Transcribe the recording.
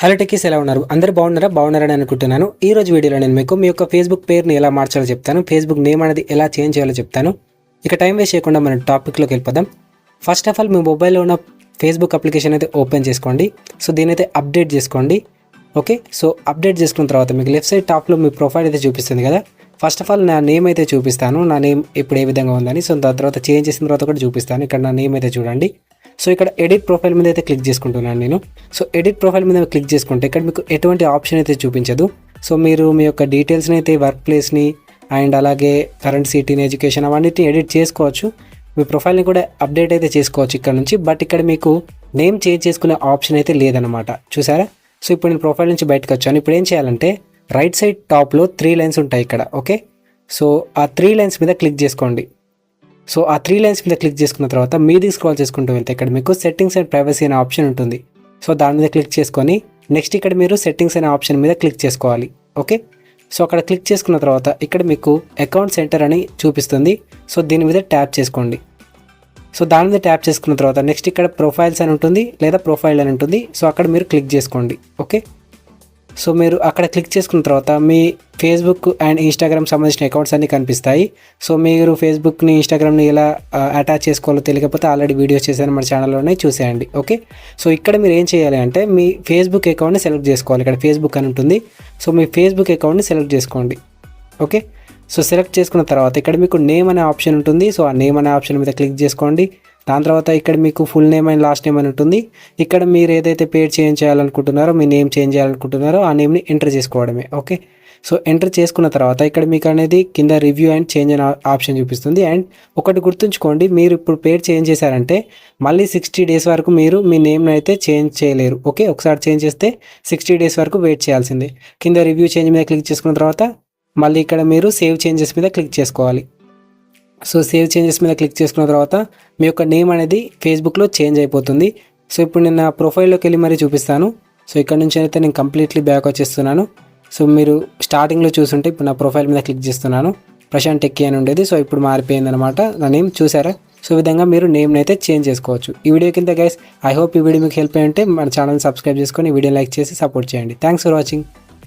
Hello techies, ఎలా ఉన్నారు? అందరూ బాగున్నారని అనుకుంటున్నాను. ఈ రోజు వీడియోలో నేను మీకు మీ యొక్క ఫేస్బుక్ పేరుని ఎలా మార్చాలో చెప్తాను. ఫేస్బుక్ నేమ్ అనేది ఎలా చేంజ్ చేయాలో చెప్తాను. ఇక టైం వేస్ట్ చేయకుండా మనం టాపిక్లోకి వెళ్ళిపోదాం. ఫస్ట్ ఆఫ్ ఆల్ మీ మొబైల్లో ఉన్న ఫేస్బుక్ అప్లికేషన్ అయితే ఓపెన్ చేసుకోండి. సో దీని అయితే అప్డేట్ చేసుకోండి. ఓకే, సో అప్డేట్ చేసుకున్న తర్వాత మీకు లెఫ్ట్ సైడ్ టాప్లో మీ ప్రొఫైల్ అయితే చూపిస్తుంది కదా. ఫస్ట్ ఆఫ్ ఆల్ నా నేమ్ అయితే చూపిస్తాను, నా నేమ్ ఇప్పుడు ఏ విధంగా ఉందని. సో దాని తర్వాత చేంజ్ చేసిన తర్వాత కూడా చూపిస్తాను. ఇక్కడ నా నేమ్ అయితే చూడండి. సో ఇక్కడ ఎడిట్ ప్రొఫైల్ మీద అయితే క్లిక్ చేసుకుంటున్నాను నేను. సో ఎడిట్ ప్రొఫైల్ మీద క్లిక్ చేసుకుంటే ఇక్కడ మీకు ఎటువంటి ఆప్షన్ అయితే చూపించదు. సో మీరు మీ యొక్క డీటెయిల్స్ని అయితే, వర్క్ ప్లేస్ని అండ్ అలాగే కరెంట్ సిటీని, ఎడ్యుకేషన్ అవన్నిటిని ఎడిట్ చేసుకోవచ్చు. మీ ప్రొఫైల్ని కూడా అప్డేట్ అయితే చేసుకోవచ్చు ఇక్కడ నుంచి. బట్ ఇక్కడ మీకు నేమ్ చేంజ్ చేసుకునే ఆప్షన్ అయితే లేదనమాట, చూసారా? సో ఇప్పుడు నేను ప్రొఫైల్ నుంచి బయటకు వచ్చాను. ఇప్పుడు ఏం చేయాలంటే రైట్ సైడ్ టాప్లో 3 లైన్స్ ఉంటాయి ఇక్కడ. ఓకే, సో ఆ 3 లైన్స్ మీద క్లిక్ చేసుకోండి. సో ఆ 3 లైన్స్ మీద క్లిక్ చేసుకున్న తర్వాత మీది స్క్రాల్ చేసుకుంటూ వెళ్తే ఇక్కడ మీకు సెట్టింగ్స్ అండ్ ప్రైవసీ అనే ఆప్షన్ ఉంటుంది. సో దాని మీద క్లిక్ చేసుకొని నెక్స్ట్ ఇక్కడ మీరు సెట్టింగ్స్ అనే ఆప్షన్ మీద క్లిక్ చేసుకోవాలి. ఓకే, సో అక్కడ క్లిక్ చేసుకున్న తర్వాత ఇక్కడ మీకు అకౌంట్ సెంటర్ అని చూపిస్తుంది. సో దీని మీద ట్యాప్ చేసుకోండి. సో దాని మీద ట్యాప్ చేసుకున్న తర్వాత నెక్స్ట్ ఇక్కడ ప్రొఫైల్స్ అని ఉంటుంది, లేదా ప్రొఫైల్ అని ఉంటుంది. సో అక్కడ మీరు క్లిక్ చేసుకోండి. ఓకే, సో మీరు అక్కడ క్లిక్ చేసుకున్న తర్వాత మీ ఫేస్బుక్ అండ్ ఇన్స్టాగ్రామ్ సంబంధించిన అకౌంట్స్ అన్నీ కనిపిస్తాయి. సో మీరు ఫేస్బుక్ని, ఇన్స్టాగ్రామ్ని ఎలా అటాచ్ చేసుకోవాలో తెలియకపోతే ఆల్రెడీ వీడియోస్ చేశాను మన ఛానల్లోనే, చూసేయండి. ఓకే, సో ఇక్కడ మీరు ఏం చేయాలి అంటే మీ ఫేస్బుక్ అకౌంట్ని సెలెక్ట్ చేసుకోవాలి. ఇక్కడ ఫేస్బుక్ అని ఉంటుంది. సో మీ ఫేస్బుక్ అకౌంట్ని సెలెక్ట్ చేసుకోండి. ఓకే, సో సెలెక్ట్ చేసుకున్న తర్వాత ఇక్కడ మీకు నేమ్ అనే ఆప్షన్ ఉంటుంది. సో ఆ నేమ్ అనే ఆప్షన్ మీద క్లిక్ చేసుకోండి. దాని తర్వాత ఇక్కడ మీకు full name and last name అని ఉంటుంది. ఇక్కడ మీరు ఏదైతే పేరు చేంజ్ చేయాలనుకుంటున్నారో, మీ నేమ్ చేంజ్ చేయాలనుకుంటున్నారో ఆ నేమ్ని ఎంటర్ చేసుకోవడమే. ఓకే, సో ఎంటర్ చేసుకున్న తర్వాత ఇక్కడ మీకు అనేది కింద రివ్యూ అండ్ చేంజ్ అనే ఆప్షన్ చూపిస్తుంది. అండ్ ఒకటి గుర్తుంచుకోండి, మీరు ఇప్పుడు పేరు చేంజ్ చేశారంటే మళ్ళీ 60 డేస్ వరకు మీరు మీ నేమ్ని అయితే చేంజ్ చేయలేరు. ఓకే, ఒకసారి చేంజ్ చేస్తే 60 డేస్ వరకు వెయిట్ చేయాల్సిందే. కింద రివ్యూ చేంజ్ మీద క్లిక్ చేసుకున్న తర్వాత మళ్ళీ ఇక్కడ మీరు సేవ్ చేంజెస్ మీద క్లిక్ చేసుకోవాలి. సో సేవ్ చేంజెస్ మీద క్లిక్ చేసుకున్న తర్వాత మీ యొక్క నేమ్ అనేది ఫేస్బుక్లో చేంజ్ అయిపోతుంది. సో ఇప్పుడు నేను నా ప్రొఫైల్లోకి వెళ్ళి మరీ చూపిస్తాను. సో ఇక్కడ నుంచి అయితే నేను కంప్లీట్లీ బ్యాక్ వచ్చేస్తున్నాను. సో మీరు స్టార్టింగ్లో చూస్తుంటే ఇప్పుడు నా ప్రొఫైల్ మీద క్లిక్ చేస్తున్నాను, ప్రశాంత్ టెక్కీ అని ఉండేది. సో ఇప్పుడు మారిపోయింది అనమాట నా నేమ్, చూసారా? సో ఈ విధంగా మీరు నేమ్ని అయితే చేంజ్ చేసుకోవచ్చు. ఈ వీడియో కింద గైస్, ఐ హోప్ ఈ వీడియో మీకు హెల్ప్ అయ్యి ఉంటే మన ఛానల్ సబ్స్క్రైబ్ చేసుకొని వీడియో లైక్ చేసి సపోర్ట్ చేయండి. Thanks for watching.